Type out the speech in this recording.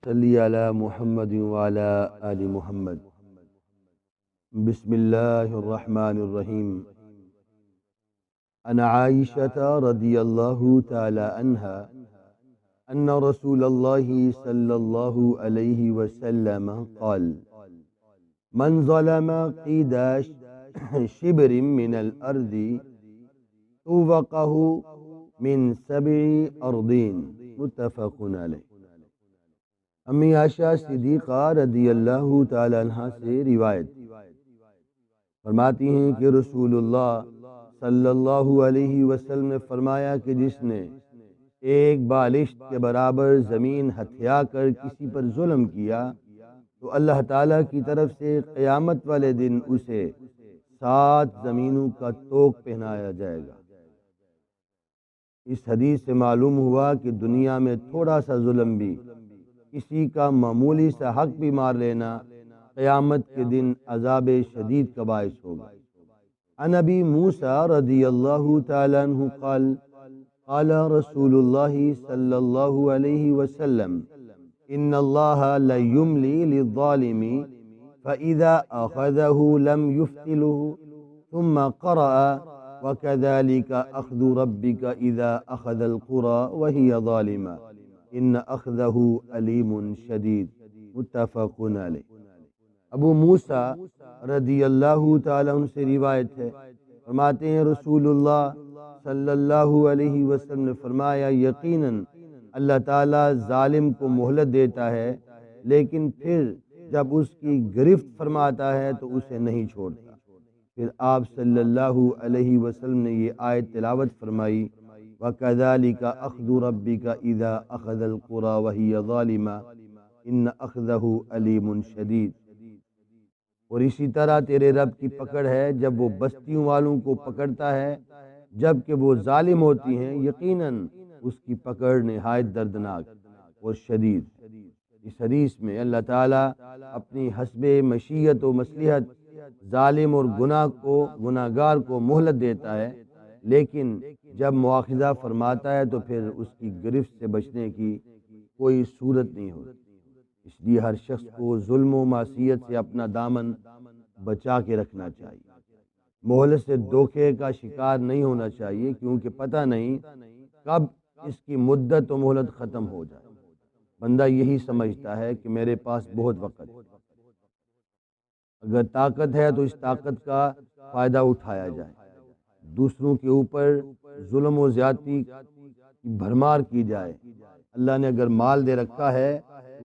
صلی علی محمد وعلی آل محمد۔ بسم اللہ الرحمن الرحیم۔ عن عائشة رضی اللہ تعالی عنہا ان رسول اللہ صلی اللہ علیہ وسلم قال من ظلم قید شبر من الارض طوقہ من 7 ارضین، متفق علیہ۔ امی عائشہ صدیقہ رضی اللہ تعالی عنہ سے روایت فرماتی ہیں کہ رسول اللہ صلی اللہ علیہ وسلم نے فرمایا کہ جس نے ایک بالشت کے برابر زمین ہتھیا کر کسی پر ظلم کیا تو اللہ تعالیٰ کی طرف سے قیامت والے دن اسے 7 زمینوں کا طوق پہنایا جائے گا۔ اس حدیث سے معلوم ہوا کہ دنیا میں تھوڑا سا ظلم بھی، کسی کا معمولی سا حق بھی مار لینا، قیامت کے دن عذاب شدید کا باعث ہوگا۔ عن ابی موسیٰ رضی اللہ تعالی عنہ قال قال رسول اللہ صلی اللہ علیہ وسلم ان اللہ لیملی للظالم فاذا اخذه لم يفتله ثم قرأ وكذلك اخذ ربك اذا اخذ القرى وهي ظالمة ان اخذه علیم شدید، متفق علیہ۔ ابو موسیٰ رضی اللہ تعالیٰ عنہ سے روایت ہے، فرماتے ہیں رسول اللہ صلی اللہ علیہ وسلم نے فرمایا یقیناً اللہ تعالیٰ ظالم کو مہلت دیتا ہے، لیکن پھر جب اس کی گرفت فرماتا ہے تو اسے نہیں چھوڑتا۔ پھر آپ صلی اللہ علیہ وسلم نے یہ آیت تلاوت فرمائی وَكَذَلِكَ أَخْذُ رَبِّكَ إِذَا أَخَذَ الْقُرَى وَهِيَ ظَالِمَةٌ إِنَّ أَخْذَهُ عَلِيمٌ شَدِيدٌ۔ اور اسی طرح تیرے رب کی پکڑ ہے جب وہ بستیوں والوں کو پکڑتا ہے جب کہ وہ ظالم ہوتی ہیں، یقیناً اس کی پکڑ نہایت دردناک اور شدید۔ اس حدیث میں اللہ تعالیٰ اپنی حسب مشیت و مصلحت ظالم اور گناہگار کو مہلت دیتا ہے، لیکن جب مواخذہ فرماتا ہے تو پھر اس کی گرفت سے بچنے کی کوئی صورت نہیں ہوتی۔ اس لیے ہر شخص کو ظلم و معصیت سے اپنا دامن بچا کے رکھنا چاہیے، مہلت سے دھوکے کا شکار نہیں ہونا چاہیے، کیونکہ پتہ نہیں کب اس کی مدت و مہلت ختم ہو جائے۔ بندہ یہی سمجھتا ہے کہ میرے پاس بہت وقت ہے، اگر طاقت ہے تو اس طاقت کا فائدہ اٹھایا جائے، دوسروں کے اوپر ظلم و زیادتی کی بھرمار کی جائے۔ اللہ نے اگر مال دے رکھا ہے